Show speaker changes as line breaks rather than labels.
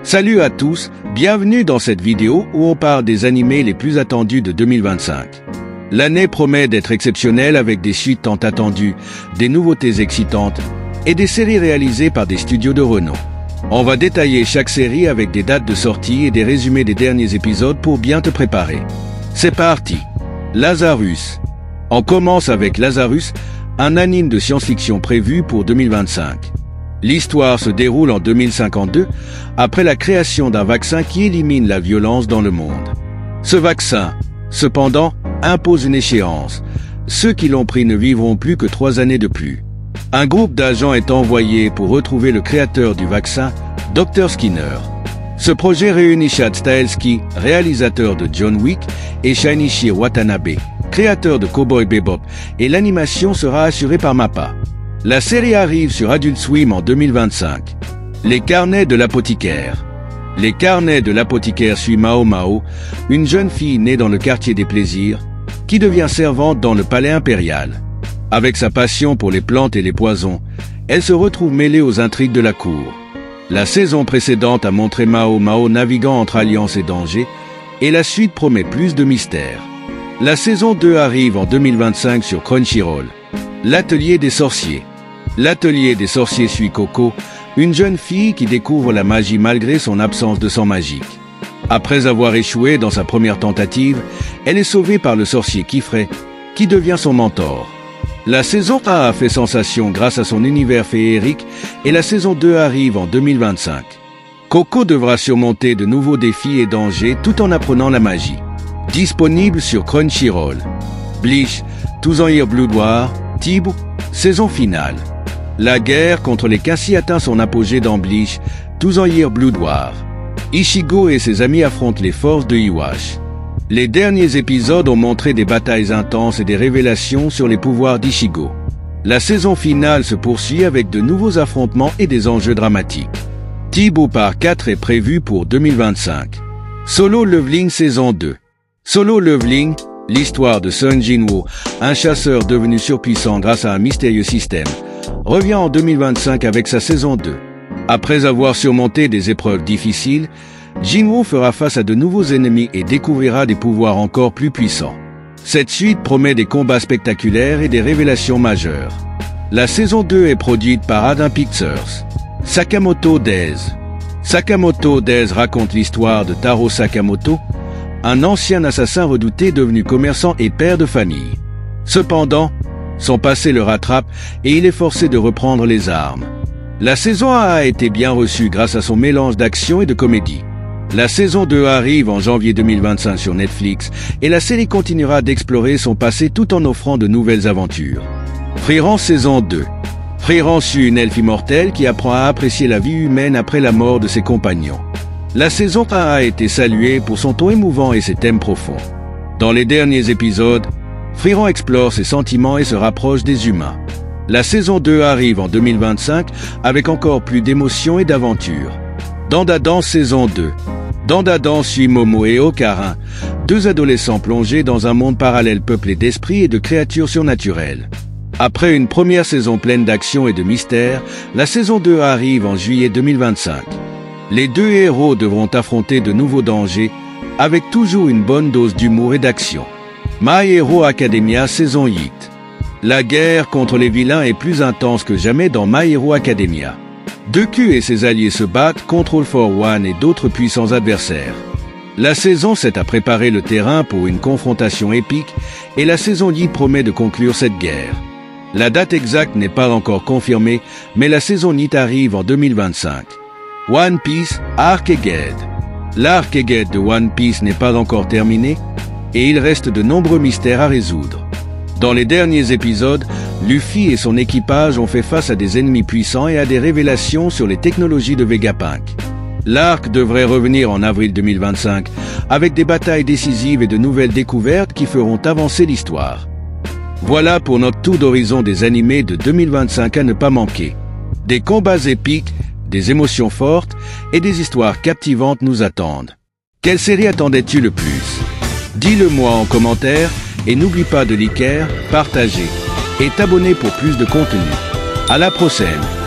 Salut à tous, bienvenue dans cette vidéo où on parle des animés les plus attendus de 2025. L'année promet d'être exceptionnelle avec des suites tant attendues, des nouveautés excitantes et des séries réalisées par des studios de renom. On va détailler chaque série avec des dates de sortie et des résumés des derniers épisodes pour bien te préparer. C'est parti. Lazarus. On commence avec Lazarus, un anime de science-fiction prévu pour 2025. L'histoire se déroule en 2052, après la création d'un vaccin qui élimine la violence dans le monde. Ce vaccin, cependant, impose une échéance. Ceux qui l'ont pris ne vivront plus que 3 années de plus. Un groupe d'agents est envoyé pour retrouver le créateur du vaccin, Dr Skinner. Ce projet réunit Chad Stahelski, réalisateur de John Wick, et Shinichi Watanabe, créateur de Cowboy Bebop, et l'animation sera assurée par MAPPA. La série arrive sur Adult Swim en 2025. Les carnets de l'apothicaire. Les carnets de l'apothicaire suivent Mao Mao, une jeune fille née dans le quartier des plaisirs, qui devient servante dans le palais impérial. Avec sa passion pour les plantes et les poisons, elle se retrouve mêlée aux intrigues de la cour. La saison précédente a montré Mao Mao naviguant entre alliances et dangers, et la suite promet plus de mystère. La saison 2 arrive en 2025 sur Crunchyroll. L'atelier des sorciers. L'atelier des sorciers suit Coco, une jeune fille qui découvre la magie malgré son absence de sang magique. Après avoir échoué dans sa première tentative, elle est sauvée par le sorcier Kifré, qui devient son mentor. La saison 1 a fait sensation grâce à son univers féerique et la saison 2 arrive en 2025. Coco devra surmonter de nouveaux défis et dangers tout en apprenant la magie. Disponible sur Crunchyroll. Bleach, Thousand Blood War, Tib, saison finale. La guerre contre les Cassis atteint son apogée dans Bleach, Thousand Blood War. Ichigo et ses amis affrontent les forces de Iwash. Les derniers épisodes ont montré des batailles intenses et des révélations sur les pouvoirs d'Ichigo. La saison finale se poursuit avec de nouveaux affrontements et des enjeux dramatiques. Tib par 4 est prévu pour 2025. Solo Leveling saison 2. Solo Leveling, l'histoire de Sun Jinwoo, un chasseur devenu surpuissant grâce à un mystérieux système, revient en 2025 avec sa saison 2. Après avoir surmonté des épreuves difficiles, Jinwoo fera face à de nouveaux ennemis et découvrira des pouvoirs encore plus puissants. Cette suite promet des combats spectaculaires et des révélations majeures. La saison 2 est produite par Adam Pictures. Sakamoto Days. Sakamoto Days raconte l'histoire de Taro Sakamoto, un ancien assassin redouté devenu commerçant et père de famille. Cependant, son passé le rattrape et il est forcé de reprendre les armes. La saison 1 a été bien reçue grâce à son mélange d'action et de comédie. La saison 2 arrive en janvier 2025 sur Netflix et la série continuera d'explorer son passé tout en offrant de nouvelles aventures. Frieren saison 2. Frieren suit une elfe immortelle qui apprend à apprécier la vie humaine après la mort de ses compagnons. La saison 1 a été saluée pour son ton émouvant et ses thèmes profonds. Dans les derniers épisodes, Frieren explore ses sentiments et se rapproche des humains. La saison 2 arrive en 2025 avec encore plus d'émotions et d'aventures. Dandadan saison 2. Dandadan suit Momo et Okarin, 2 adolescents plongés dans un monde parallèle peuplé d'esprits et de créatures surnaturelles. Après une première saison pleine d'action et de mystère, la saison 2 arrive en juillet 2025. Les 2 héros devront affronter de nouveaux dangers, avec toujours une bonne dose d'humour et d'action. My Hero Academia saison 8. La guerre contre les vilains est plus intense que jamais dans My Hero Academia. Deku et ses alliés se battent contre All for One et d'autres puissants adversaires. La saison 7 a préparé le terrain pour une confrontation épique et la saison 10 promet de conclure cette guerre. La date exacte n'est pas encore confirmée, mais la saison 8 arrive en 2025. One Piece Arc Eged. L'arc Eged de One Piece n'est pas encore terminé et il reste de nombreux mystères à résoudre. Dans les derniers épisodes, Luffy et son équipage ont fait face à des ennemis puissants et à des révélations sur les technologies de Vegapunk. L'arc devrait revenir en avril 2025 avec des batailles décisives et de nouvelles découvertes qui feront avancer l'histoire. Voilà pour notre tour d'horizon des animés de 2025 à ne pas manquer. Des combats épiques, des émotions fortes et des histoires captivantes nous attendent. Quelle série attendais-tu le plus? Dis-le-moi en commentaire et n'oublie pas de liker, partager et t'abonner pour plus de contenu. À la prochaine!